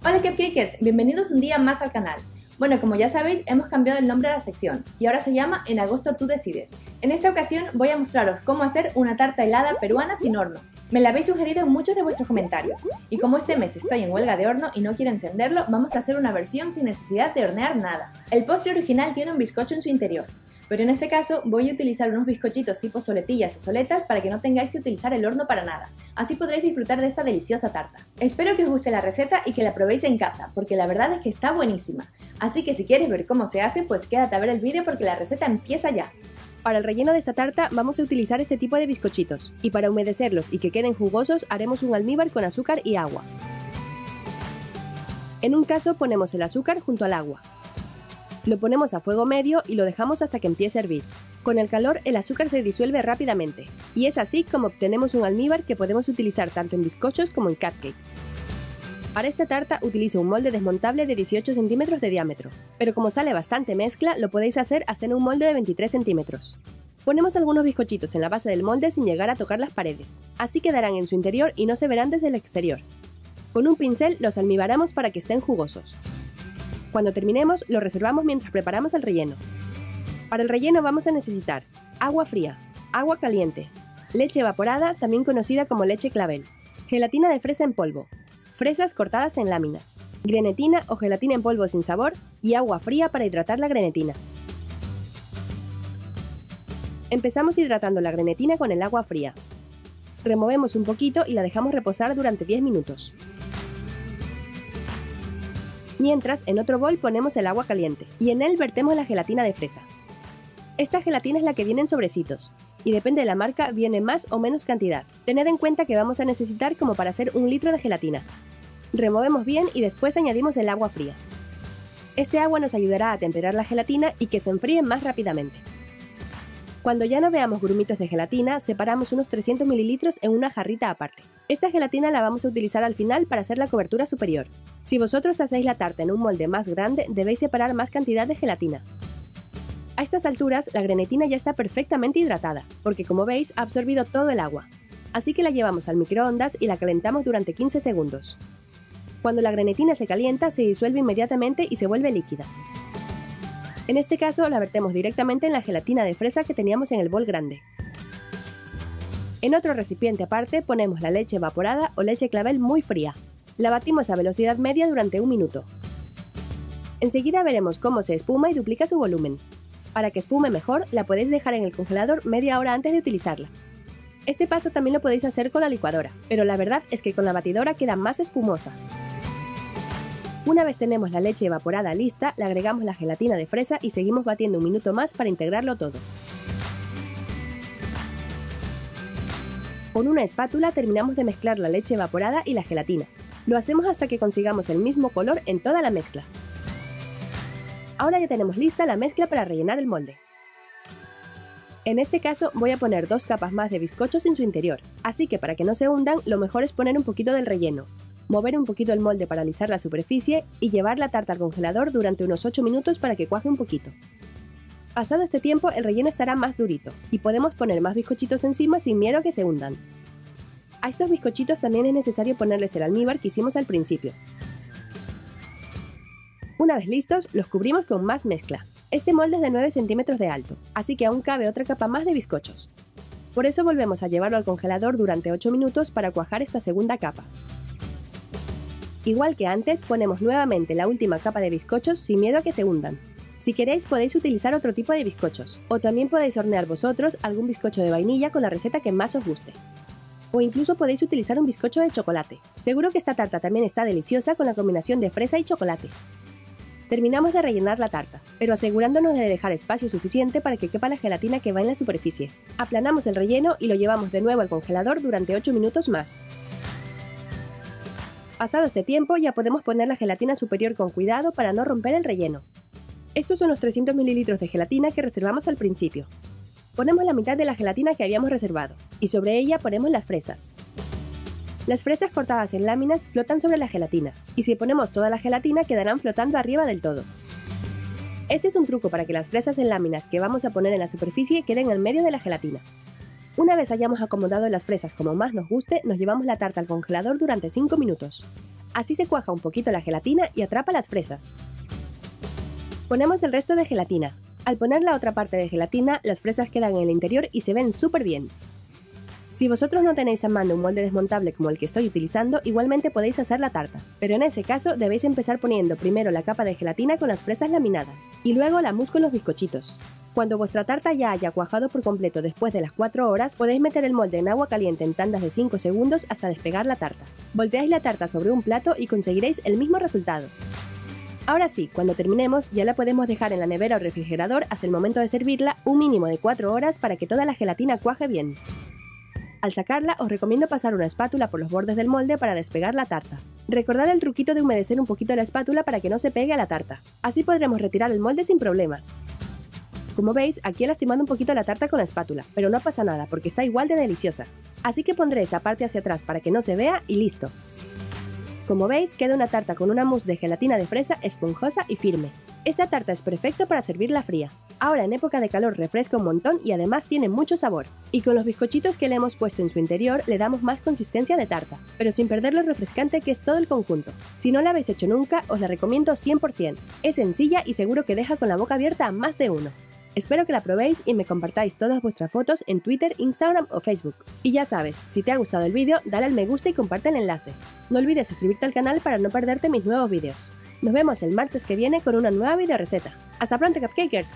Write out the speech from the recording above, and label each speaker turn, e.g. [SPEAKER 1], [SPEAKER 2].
[SPEAKER 1] Hola Cupcakers, bienvenidos un día más al canal. Bueno, como ya sabéis, hemos cambiado el nombre de la sección y ahora se llama En agosto tú decides. En esta ocasión voy a mostraros cómo hacer una tarta helada peruana sin horno. Me la habéis sugerido en muchos de vuestros comentarios y como este mes estoy en huelga de horno y no quiero encenderlo, vamos a hacer una versión sin necesidad de hornear nada. El postre original tiene un bizcocho en su interior, pero en este caso voy a utilizar unos bizcochitos tipo soletillas o soletas para que no tengáis que utilizar el horno para nada. Así podréis disfrutar de esta deliciosa tarta. Espero que os guste la receta y que la probéis en casa, porque la verdad es que está buenísima. Así que si quieres ver cómo se hace, pues quédate a ver el vídeo porque la receta empieza ya.
[SPEAKER 2] Para el relleno de esta tarta vamos a utilizar este tipo de bizcochitos, y para humedecerlos y que queden jugosos haremos un almíbar con azúcar y agua. En un caso ponemos el azúcar junto al agua. Lo ponemos a fuego medio y lo dejamos hasta que empiece a hervir. Con el calor el azúcar se disuelve rápidamente, y es así como obtenemos un almíbar que podemos utilizar tanto en bizcochos como en cupcakes. Para esta tarta utilizo un molde desmontable de 18 centímetros de diámetro, pero como sale bastante mezcla lo podéis hacer hasta en un molde de 23 centímetros. Ponemos algunos bizcochitos en la base del molde sin llegar a tocar las paredes, así quedarán en su interior y no se verán desde el exterior. Con un pincel los almibaramos para que estén jugosos. Cuando terminemos, lo reservamos mientras preparamos el relleno. Para el relleno vamos a necesitar agua fría, agua caliente, leche evaporada, también conocida como leche clavel, gelatina de fresa en polvo, fresas cortadas en láminas, grenetina o gelatina en polvo sin sabor y agua fría para hidratar la grenetina. Empezamos hidratando la grenetina con el agua fría. Removemos un poquito y la dejamos reposar durante 10 minutos. Mientras, en otro bol ponemos el agua caliente y en él vertemos la gelatina de fresa. Esta gelatina es la que viene en sobrecitos y depende de la marca viene más o menos cantidad. Tened en cuenta que vamos a necesitar como para hacer 1 litro de gelatina. Removemos bien y después añadimos el agua fría. Este agua nos ayudará a temperar la gelatina y que se enfríe más rápidamente. Cuando ya no veamos grumitos de gelatina, separamos unos 300 ml en una jarrita aparte. Esta gelatina la vamos a utilizar al final para hacer la cobertura superior. Si vosotros hacéis la tarta en un molde más grande, debéis separar más cantidad de gelatina. A estas alturas, la grenetina ya está perfectamente hidratada, porque como veis ha absorbido todo el agua. Así que la llevamos al microondas y la calentamos durante 15 segundos. Cuando la grenetina se calienta, se disuelve inmediatamente y se vuelve líquida. En este caso, la vertemos directamente en la gelatina de fresa que teníamos en el bol grande. En otro recipiente aparte ponemos la leche evaporada o leche clavel muy fría. La batimos a velocidad media durante 1 minuto. Enseguida veremos cómo se espuma y duplica su volumen. Para que espume mejor, la podéis dejar en el congelador media hora antes de utilizarla. Este paso también lo podéis hacer con la licuadora, pero la verdad es que con la batidora queda más espumosa. Una vez tenemos la leche evaporada lista, le agregamos la gelatina de fresa y seguimos batiendo 1 minuto más para integrarlo todo. Con una espátula terminamos de mezclar la leche evaporada y la gelatina. Lo hacemos hasta que consigamos el mismo color en toda la mezcla. Ahora ya tenemos lista la mezcla para rellenar el molde. En este caso voy a poner 2 capas más de bizcochos en su interior, así que para que no se hundan lo mejor es poner un poquito del relleno, mover un poquito el molde para alisar la superficie y llevar la tarta al congelador durante unos 8 minutos para que cuaje un poquito. Pasado este tiempo el relleno estará más durito y podemos poner más bizcochitos encima sin miedo a que se hundan. A estos bizcochitos también es necesario ponerles el almíbar que hicimos al principio. Una vez listos, los cubrimos con más mezcla. Este molde es de 9 centímetros de alto, así que aún cabe otra capa más de bizcochos. Por eso volvemos a llevarlo al congelador durante 8 minutos para cuajar esta segunda capa. Igual que antes, ponemos nuevamente la última capa de bizcochos sin miedo a que se hundan. Si queréis podéis utilizar otro tipo de bizcochos, o también podéis hornear vosotros algún bizcocho de vainilla con la receta que más os guste. O incluso podéis utilizar un bizcocho de chocolate. Seguro que esta tarta también está deliciosa con la combinación de fresa y chocolate. Terminamos de rellenar la tarta, pero asegurándonos de dejar espacio suficiente para que quepa la gelatina que va en la superficie. Aplanamos el relleno y lo llevamos de nuevo al congelador durante 8 minutos más. Pasado este tiempo ya podemos poner la gelatina superior con cuidado para no romper el relleno. Estos son los 300 ml de gelatina que reservamos al principio. Ponemos la mitad de la gelatina que habíamos reservado y sobre ella ponemos las fresas. Las fresas cortadas en láminas flotan sobre la gelatina y si ponemos toda la gelatina quedarán flotando arriba del todo. Este es un truco para que las fresas en láminas que vamos a poner en la superficie queden en medio de la gelatina. Una vez hayamos acomodado las fresas como más nos guste, nos llevamos la tarta al congelador durante 5 minutos. Así se cuaja un poquito la gelatina y atrapa las fresas. Ponemos el resto de gelatina. Al poner la otra parte de gelatina, las fresas quedan en el interior y se ven súper bien. Si vosotros no tenéis a mano un molde desmontable como el que estoy utilizando, igualmente podéis hacer la tarta. Pero en ese caso debéis empezar poniendo primero la capa de gelatina con las fresas laminadas y luego la mousse con los bizcochitos. Cuando vuestra tarta ya haya cuajado por completo después de las 4 horas, podéis meter el molde en agua caliente en tandas de 5 segundos hasta despegar la tarta. Volteáis la tarta sobre un plato y conseguiréis el mismo resultado. Ahora sí, cuando terminemos ya la podemos dejar en la nevera o refrigerador hasta el momento de servirla un mínimo de 4 horas para que toda la gelatina cuaje bien. Al sacarla os recomiendo pasar una espátula por los bordes del molde para despegar la tarta. Recordad el truquito de humedecer un poquito la espátula para que no se pegue a la tarta. Así podremos retirar el molde sin problemas. Como veis, aquí he lastimado un poquito la tarta con la espátula, pero no pasa nada porque está igual de deliciosa. Así que pondré esa parte hacia atrás para que no se vea y listo. Como veis, queda una tarta con una mousse de gelatina de fresa esponjosa y firme. Esta tarta es perfecta para servirla fría. Ahora en época de calor refresca un montón y además tiene mucho sabor. Y con los bizcochitos que le hemos puesto en su interior le damos más consistencia de tarta, pero sin perder lo refrescante que es todo el conjunto. Si no la habéis hecho nunca, os la recomiendo 100%. Es sencilla y seguro que deja con la boca abierta a más de uno. Espero que la probéis y me compartáis todas vuestras fotos en Twitter, Instagram o Facebook. Y ya sabes, si te ha gustado el vídeo, dale al me gusta y comparte el enlace. No olvides suscribirte al canal para no perderte mis nuevos vídeos. Nos vemos el martes que viene con una nueva video receta. ¡Hasta pronto, cupcakers!